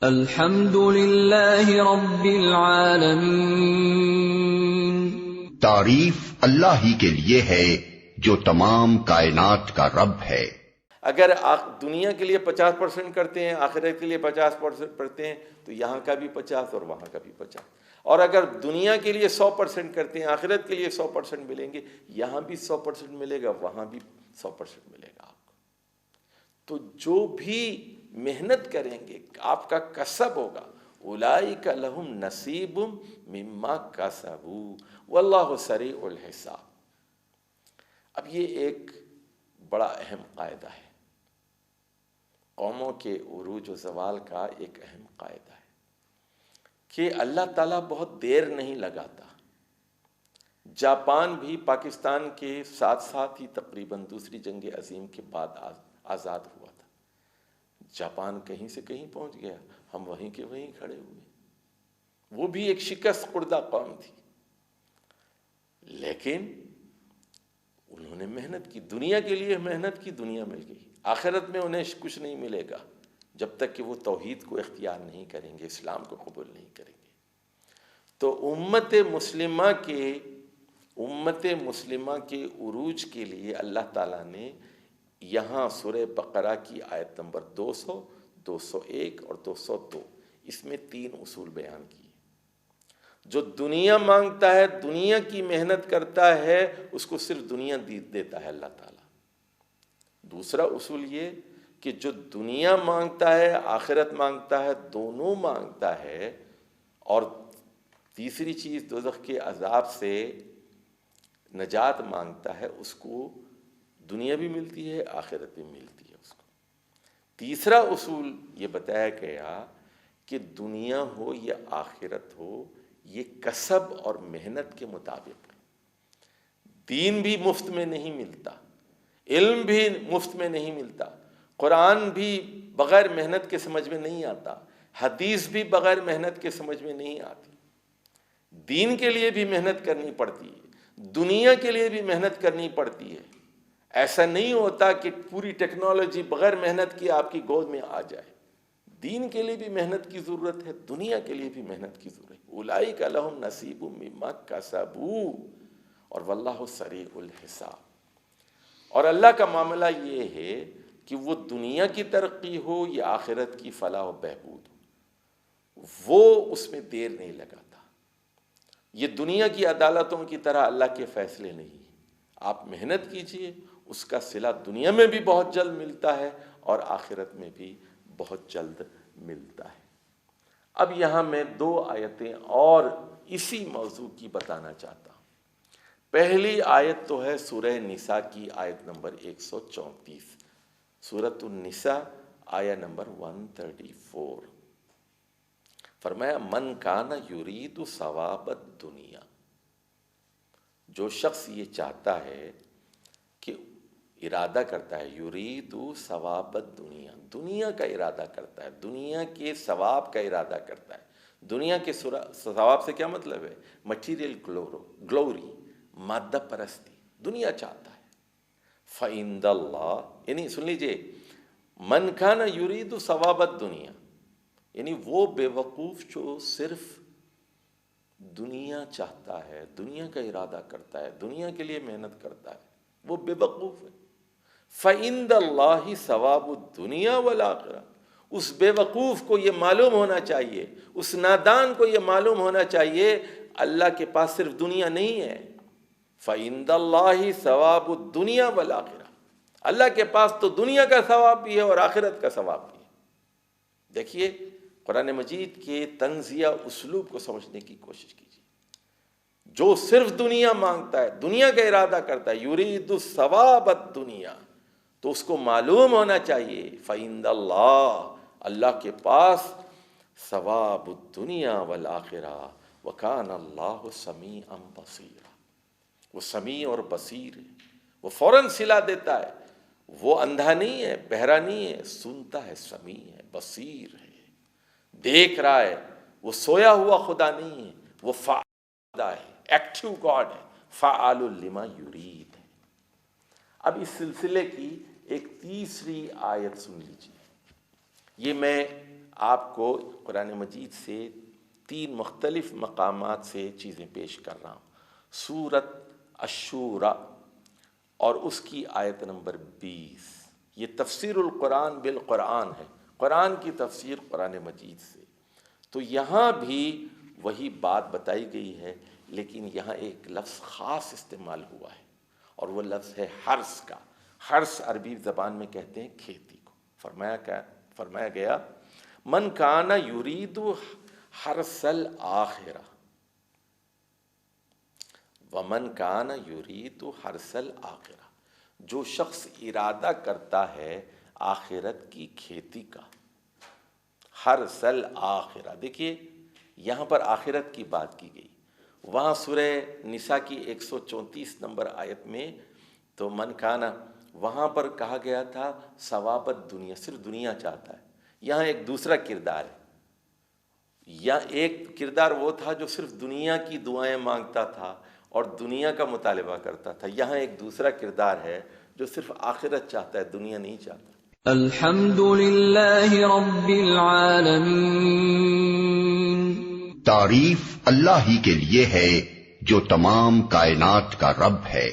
الحمد للہ رب العالمین، تعریف اللہ ہی کے لیے ہے جو تمام کائنات کا رب ہے۔ اگر دنیا کے لیے 50% کرتے ہیں، آخرت کے لیے 50% کرتے ہیں، تو یہاں کا بھی 50 اور وہاں کا بھی 50۔ اور اگر دنیا کے لیے 100% کرتے ہیں، آخرت کے لیے 100% ملیں گے، یہاں بھی 100% ملے گا، وہاں بھی 100% ملے گا آپ کو۔ تو جو بھی محنت کریں گے، آپ کا کسب ہوگا، اولئک لہم نصیب مما کسبوا واللہ سریع الحساب۔ اب یہ ایک بڑا اہم قاعدہ ہے، قوموں کے عروج و زوال کا ایک اہم قاعدہ ہے کہ اللہ تعالیٰ بہت دیر نہیں لگاتا۔ جاپان بھی پاکستان کے ساتھ ساتھ ہی تقریباً دوسری جنگ عظیم کے بعد آزاد ہوا تھا۔ جاپان کہیں سے کہیں پہنچ گیا، ہم وہیں کے وہیں کھڑے ہوئے۔ وہ بھی ایک شکست خوردہ قوم تھی، لیکن انہوں نے محنت کی، دنیا کے لیے محنت کی، دنیا مل گئی۔ آخرت میں انہیں کچھ نہیں ملے گا جب تک کہ وہ توحید کو اختیار نہیں کریں گے، اسلام کو قبول نہیں کریں گے۔ تو امت مسلمہ کے عروج کے لیے اللہ تعالیٰ نے یہاں سورہ بقرہ کی آیت نمبر 200، 201 اور 202، اس میں 3 اصول بیان کیے۔ جو دنیا مانگتا ہے، دنیا کی محنت کرتا ہے، اس کو صرف دنیا دیتا ہے اللہ تعالیٰ۔ دوسرا اصول یہ کہ جو دنیا مانگتا ہے، آخرت مانگتا ہے، دونوں مانگتا ہے۔ اور تیسری چیز دوزخ کے عذاب سے نجات مانگتا ہے، اس کو دنیا بھی ملتی ہے، آخرت بھی ملتی ہے اس کو۔ تیسرا اصول یہ بتایا گیا کہ دنیا ہو یا آخرت ہو، یہ کسب اور محنت کے مطابق ہے۔ دین بھی مفت میں نہیں ملتا، علم بھی مفت میں نہیں ملتا، قرآن بھی بغیر محنت کے سمجھ میں نہیں آتا، حدیث بھی بغیر محنت کے سمجھ میں نہیں آتی۔ دین کے لیے بھی محنت کرنی پڑتی ہے، دنیا کے لیے بھی محنت کرنی پڑتی ہے۔ ایسا نہیں ہوتا کہ پوری ٹیکنالوجی بغیر محنت کی آپ کی گود میں آ جائے۔ دین کے لیے بھی محنت کی ضرورت ہے، دنیا کے لیے بھی محنت کی ضرورت ہے۔ اولئک لہم نصیب مما کسبوا اور واللہ سریع الحساب۔ اور اللہ کا معاملہ یہ ہے کہ وہ دنیا کی ترقی ہو یا آخرت کی فلاح و بہبود ہو، وہ اس میں دیر نہیں لگاتا۔ یہ دنیا کی عدالتوں کی طرح اللہ کے فیصلے نہیں ہیں۔ آپ محنت کیجئے، اس کا صلہ دنیا میں بھی بہت جلد ملتا ہے اور آخرت میں بھی بہت جلد ملتا ہے۔ اب یہاں میں 2 آیتیں اور اسی موضوع کی بتانا چاہتا ہوں۔ پہلی آیت تو ہے سورہ نساء کی آیت نمبر 134، سورۃ النساء آیہ نمبر 134۔ فرمایا من کان یرید ثواب الدنیا، جو شخص یہ چاہتا ہے کہ ارادہ کرتا ہے، یرید ثواب الدنیا، دنیا کا ارادہ کرتا ہے، دنیا کے ثواب کا ارادہ کرتا ہے۔ دنیا کے ثواب سے کیا مطلب ہے؟ مٹیریل گلوری، مادہ پرستی، دنیا چاہتا ہے۔ فَعِندَ اللَّهِ، یعنی سن لیجئے، من کان یرید ثواب الدنیا، یعنی وہ بے وقوف جو صرف دنیا چاہتا ہے، دنیا کا ارادہ کرتا ہے، دنیا کے لیے محنت کرتا ہے، وہ بے وقوف ہے۔ فَعِندَ اللَّهِ ثواب الدنیا والآخرہ، اس بے وقوف کو یہ معلوم ہونا چاہیے، اس نادان کو یہ معلوم ہونا چاہیے، اللہ کے پاس صرف دنیا نہیں ہے۔ فَعِندَ اللَّهِ ثواب الدنیا والآخرہ، اللہ کے پاس تو دنیا کا ثواب بھی ہے اور آخرت کا ثواب بھی ہے۔ دیکھیے قرآن مجید کے طنزیہ اسلوب کو سمجھنے کی کوشش کیجیے۔ جو صرف دنیا مانگتا ہے، دنیا کا ارادہ کرتا ہے، یرید ثواب الدنیا، تو اس کو معلوم ہونا چاہیے فَعِندَ اللَّهِ، اللہ کے پاس ثواب الدنیا والآخرہ وَكَانَ اللَّهُ سَمِيعًا بَصِيرًا، وہ سمیع اور بصیر ہے، وہ فوراً صلہ دیتا ہے، وہ اندھا نہیں ہے، بہرا نہیں ہے، سنتا ہے، سمیع ہے، بصیر ہے، دیکھ رہا ہے، وہ سویا ہوا خدا نہیں ہے، وہ فعال ہے، ایکٹیو گاڈ ہے، فعال لما یرید ہے۔ اب اس سلسلے کی ایک تیسری آیت سن لیجیے، یہ میں آپ کو قرآن مجید سے 3 مختلف مقامات سے چیزیں پیش کر رہا ہوں۔ سورت الشورى اور اس کی آیت نمبر 20، یہ تفسیر القرآن بالقرآن ہے، قرآن کی تفسیر قرآن مجید سے۔ تو یہاں بھی وہی بات بتائی گئی ہے، لیکن یہاں ایک لفظ خاص استعمال ہوا ہے، اور وہ لفظ ہے حرث کا۔ حرث عربی زبان میں کہتے ہیں کھیتی کو۔ فرمایا گیا من کان یرید حرث الآخرہ ومن کان یرید حرث الآخرہ، جو شخص ارادہ کرتا ہے آخرت کی کھیتی کا، حرث الآخرہ، دیکھیے یہاں پر آخرت کی بات کی گئی، وہاں سورہ نساء کی 134 نمبر آیت میں تو من کانا، وہاں پر کہا گیا تھا ثوابت دنیا، صرف دنیا چاہتا ہے۔ یہاں ایک دوسرا کردار ہے، یا ایک کردار وہ تھا جو صرف دنیا کی دعائیں مانگتا تھا اور دنیا کا مطالبہ کرتا تھا، یہاں ایک دوسرا کردار ہے جو صرف آخرت چاہتا ہے، دنیا نہیں چاہتا۔ الحمد للہ رب العالمین، تعریف اللہ ہی کے لیے ہے جو تمام کائنات کا رب ہے۔